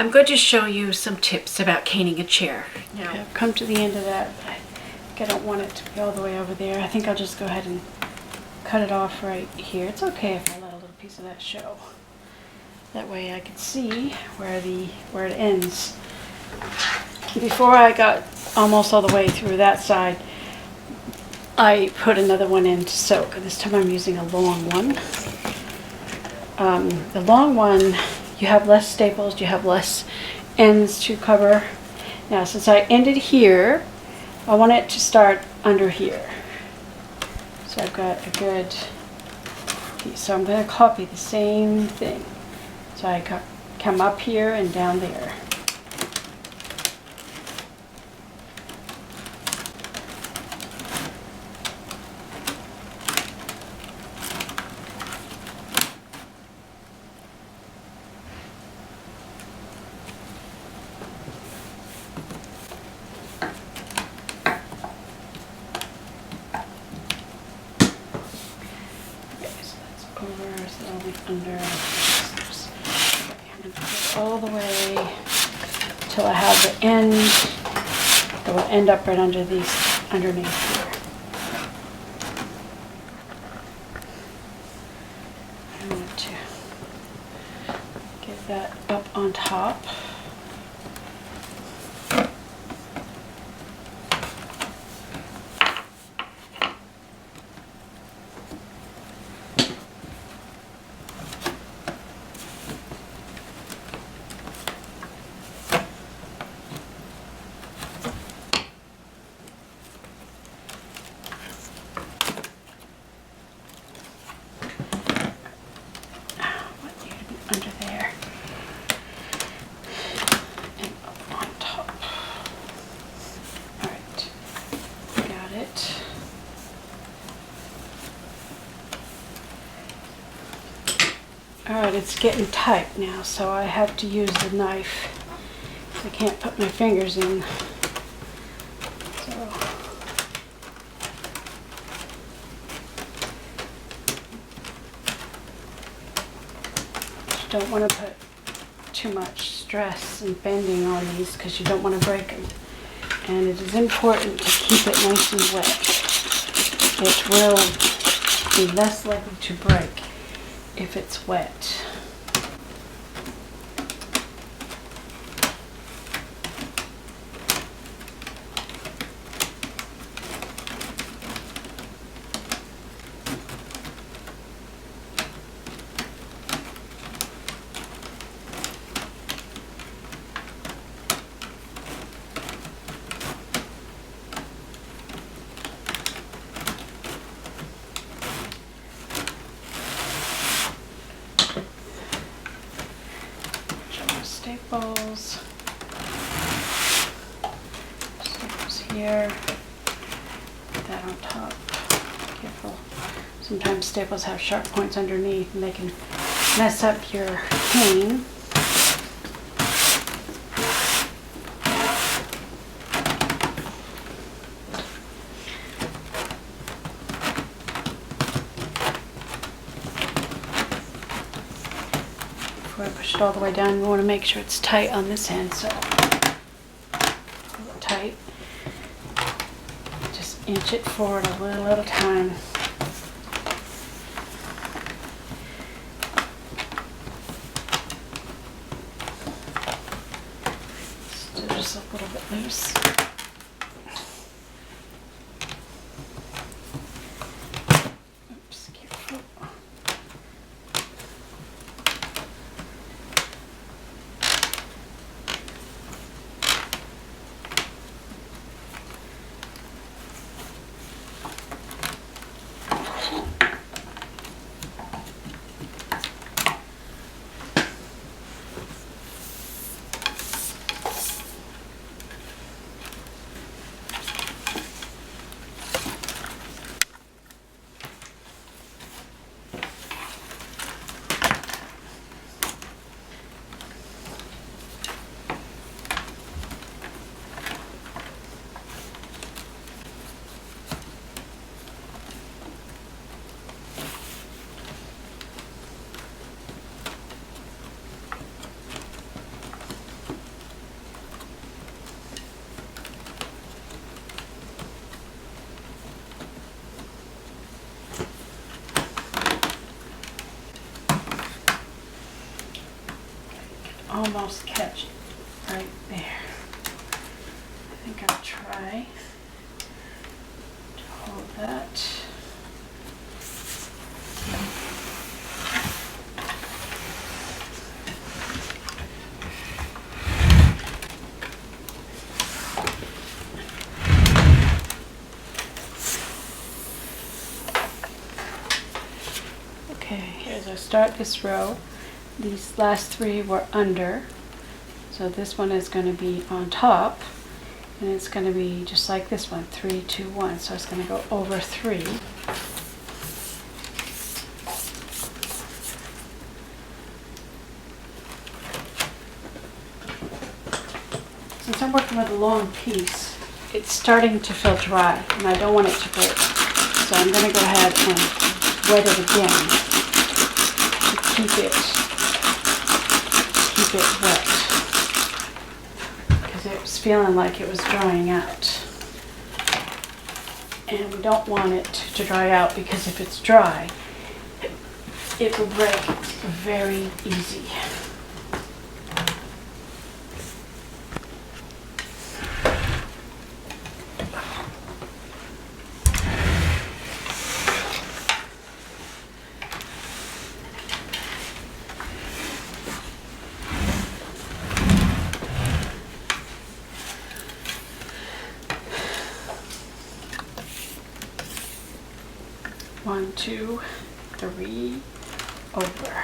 I'm going to show you some tips about caning a chair. Now, I've come to the end of that, but I think I don't want it to be all the way over there. I think I'll just go ahead and cut it off right here. It's okay if I let a little piece of that show. That way I can see where it ends. Before I got almost all the way through that side, I put another one in to soak. This time I'm using a long one. The long one, you have less staples, you have less ends to cover. Now, since I ended here, I want it to start under here. So I've got a good piece. So I'm going to copy the same thing. So I come up here and down there. Under. Okay, I'm going to put it all the way till I have the end that will end up right under underneath here. I want to get that up on top. Under there and up on top. Alright, got it. Alright, it's getting tight now, so I have to use the knife. I can't put my fingers in. So don't want to put too much stress and bending on these because you don't want to break them. And it is important to keep it nice and wet. It will be less likely to break if it's wet. Staples here, put that on top. Careful. Sometimes staples have sharp points underneath and they can mess up your cane. Before I push it all the way down, you want to make sure it's tight on this end, so pull it tight. Just inch it forward a little at a time. Still just a little bit loose. Oops, careful. almost catch it right there. I think I'll try to hold that. Okay, as I start this row, these last three were under. So this one is going to be on top, and it's going to be just like this one, 3, 2, 1. So it's going to go over 3. Since I'm working with a long piece, it's starting to feel dry, and I don't want it to break. So I'm going to go ahead and wet it again to keep it wet, because it was feeling like it was drying out. And we don't want it to dry out, because if it's dry, it will break very easy. One, 2, 3, over.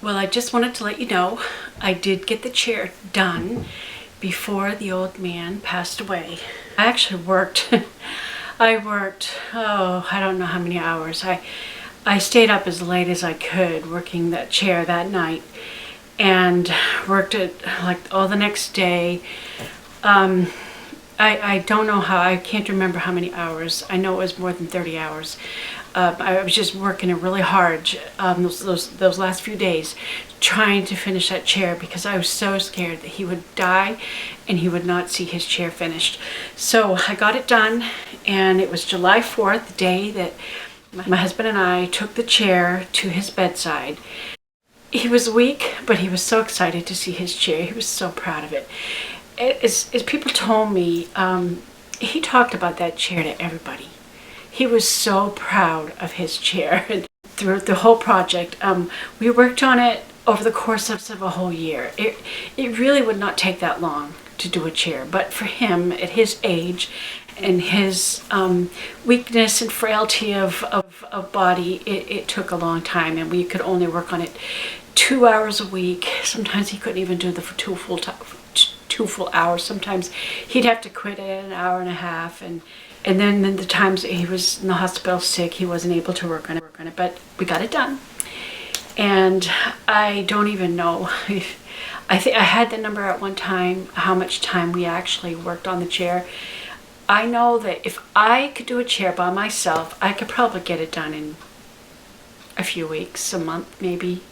Well, I just wanted to let you know I did get the chair done before the old man passed away. I actually worked. I worked, oh, I don't know how many hours. I stayed up as late as I could working that chair that night, and worked it like all the next day. I don't know how, I can't remember how many hours. I know it was more than 30 hours. I was just working it really hard those last few days, trying to finish that chair, because I was so scared that he would die and he would not see his chair finished. So I got it done, and it was July 4th, the day that my husband and I took the chair to his bedside. He was weak, but he was so excited to see his chair. He was so proud of it. As people told me, he talked about that chair to everybody. He was so proud of his chair. Throughout the whole project, we worked on it over the course of a whole year. It really would not take that long to do a chair, but for him, at his age and his weakness and frailty of body, it took a long time, and we could only work on it 2 hours a week. Sometimes he couldn't even do the 2 full hours. Sometimes he'd have to quit at an hour and a half, and then the times he was in the hospital sick, he wasn't able to work on it, but we got it done. And I don't even know, I think I had the number at one time, how much time we actually worked on the chair. I know that if I could do a chair by myself, I could probably get it done in a few weeks, a month maybe,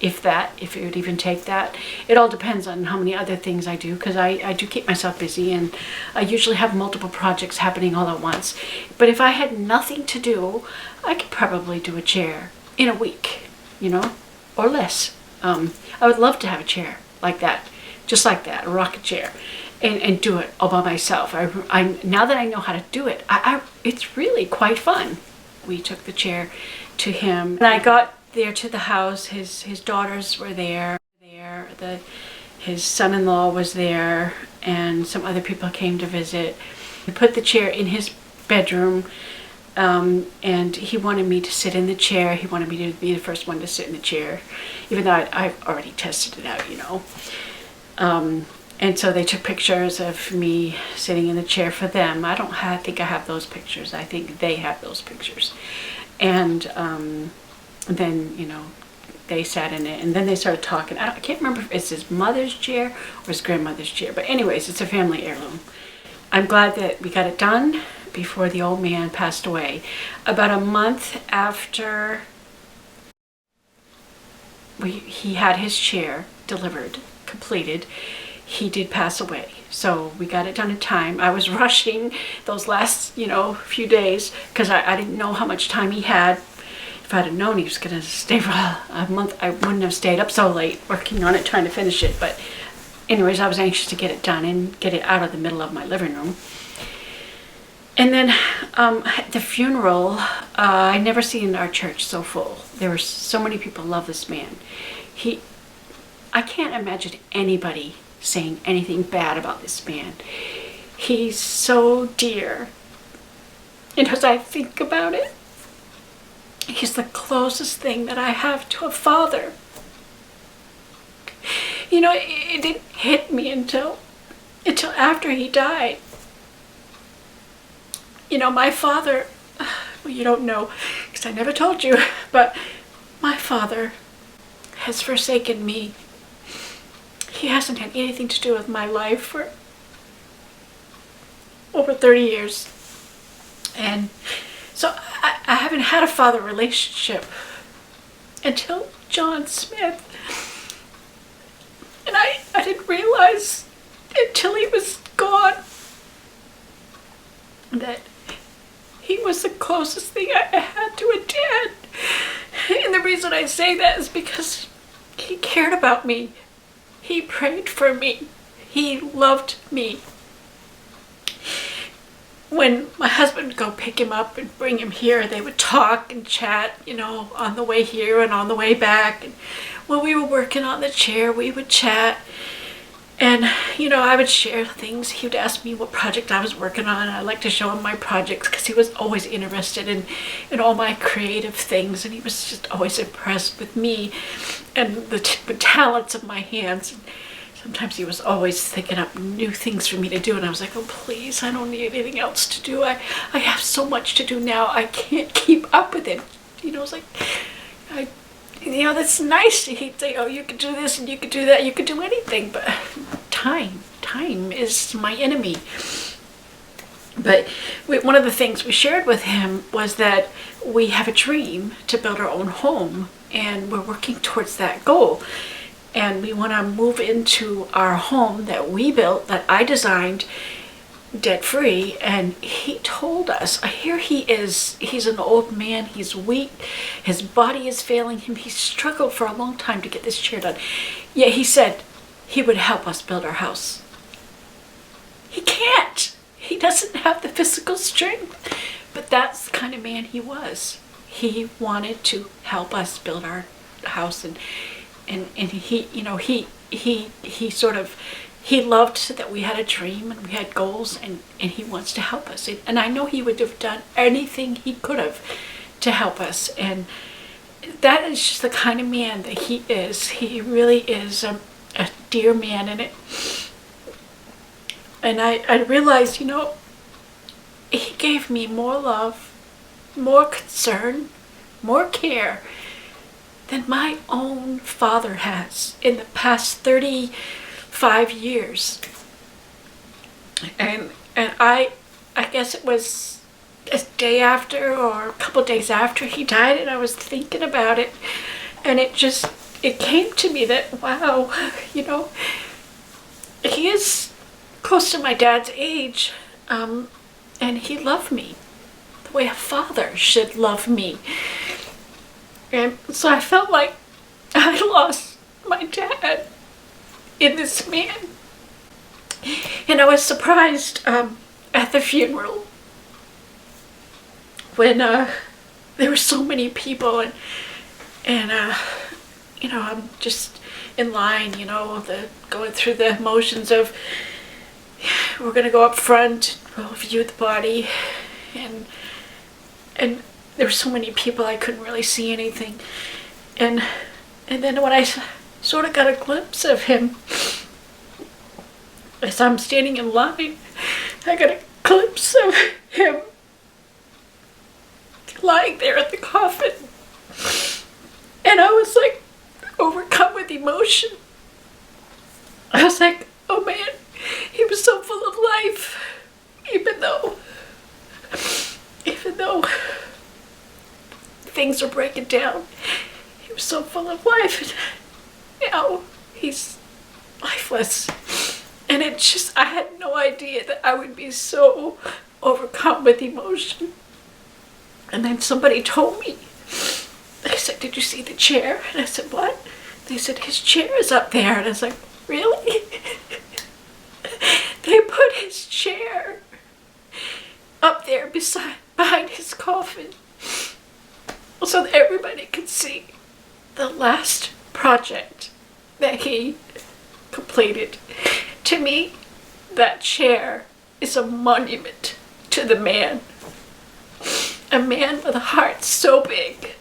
if it would even take that. It all depends on how many other things I do, because I do keep myself busy, and I usually have multiple projects happening all at once. But if I had nothing to do, I could probably do a chair in a week, or less. I would love to have a chair like that, just like that, a rocket chair, and do it all by myself. Now that I know how to do it, it's really quite fun. We took the chair to him, and I got there to the house. His daughters were there. His son-in-law was there, and some other people came to visit. We put the chair in his bedroom, and he wanted me to sit in the chair. He wanted me to be the first one to sit in the chair, even though I've already tested it out, And so they took pictures of me sitting in the chair for them. I think I have those pictures. I think they have those pictures. And then, they sat in it, and then they started talking. I can't remember if it's his mother's chair or his grandmother's chair, but anyways, it's a family heirloom. I'm glad that we got it done before the old man passed away. About a month after he had his chair delivered, completed, he did pass away. So we got it done in time. I was rushing those last, few days because I didn't know how much time he had. If I'd have known he was going to stay for a month, I wouldn't have stayed up so late working on it, trying to finish it. But anyways, I was anxious to get it done and get it out of the middle of my living room. And then the funeral, I never seen our church so full. There were so many people love this man. I can't imagine anybody saying anything bad about this man. He's so dear. And as I think about it, he's the closest thing that I have to a father. It didn't hit me until after he died. My father, well, you don't know because I never told you, but my father has forsaken me. He hasn't had anything to do with my life for over 30 years. And so I haven't had a father relationship until John Smith. And I didn't realize until he was gone that he was the closest thing I had to a dad. And the reason I say that is because he cared about me. He prayed for me. He loved me. When my husband would go pick him up and bring him here, they would talk and chat, on the way here and on the way back. And when we were working on the chair, we would chat. And, I would share things. He would ask me what project I was working on. I like to show him my projects because he was always interested in all my creative things. And he was just always impressed with me and the talents of my hands. And sometimes he was always thinking up new things for me to do. And I was like, oh, please, I don't need anything else to do. I have so much to do now. I can't keep up with it. It's like, that's nice. He'd say, oh, you could do this and you could do that. You could do anything. But time is my enemy. But one of the things we shared with him was that we have a dream to build our own home. And we're working towards that goal. And we want to move into our home that we built, that I designed, debt-free. And he told us, here he's an old man, he's weak, his body is failing him, he struggled for a long time to get this chair done. Yet he said he would help us build our house. He can't. He doesn't have the physical strength. But that's the kind of man he was. He wanted to help us build our house, and he loved that we had a dream and we had goals, and he wants to help us. And I know he would have done anything he could have to help us. And that is just the kind of man that he is. He really is a dear man in it. And I realized, he gave me more love, more concern, more care than my own father has in the past 35 years. And I guess it was a day after or a couple days after he died, and I was thinking about it, and it came to me that, wow, he is close to my dad's age, and he loved me the way a father should love me. And so I felt like I lost my dad in this man. And I was surprised at the funeral when there were so many people, and I'm just in line, going through the motions of, we're going to go up front, we'll view the body, and there were so many people I couldn't really see anything. And then when I sort of got a glimpse of him, as I'm standing in line, I got a glimpse of him lying there in the coffin. And I was like overcome with emotion. I was like, oh man, he was so full of life, even though things were breaking down. He was so full of life, and now he's lifeless. And it just, I had no idea that I would be so overcome with emotion. And then somebody told me, they said, did you see the chair? And I said, what? They said, his chair is up there. And I was like, really? They put his chair up there behind his coffin so that everybody could see the last project that he completed. To me, that chair is a monument to the man. A man with a heart so big,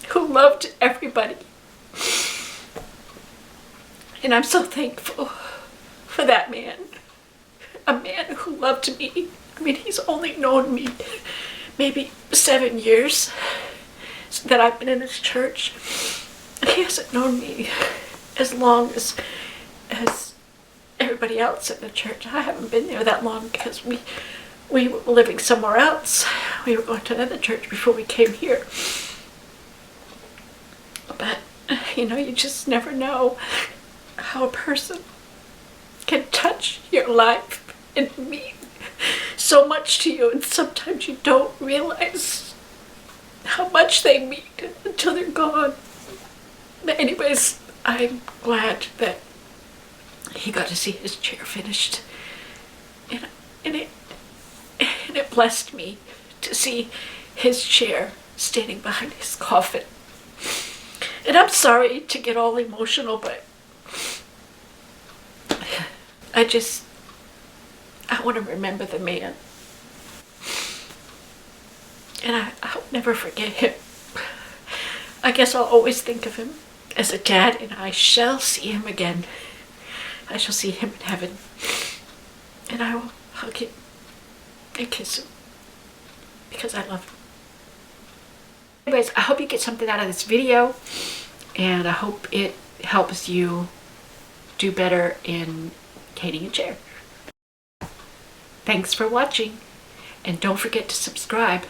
who loved everybody. And I'm so thankful for that man. A man who loved me. I mean, he's only known me maybe 7 years that I've been in this church. He hasn't known me as long as everybody else in the church. I haven't been there that long because we were living somewhere else. We were going to another church before we came here. But, you know, you just never know how a person can touch your life and mean so much to you, and sometimes you don't realize how much they mean until they're gone. But anyways, I'm glad that he got to see his chair finished, and it blessed me to see his chair standing behind his coffin. And I'm sorry to get all emotional, but I want to remember the man. And I'll never forget him. I guess I'll always think of him as a dad, and I shall see him again. I shall see him in heaven. And I will hug him and kiss him because I love him. Anyways, I hope you get something out of this video, and I hope it helps you do better in painting a chair. Thanks for watching, and don't forget to subscribe.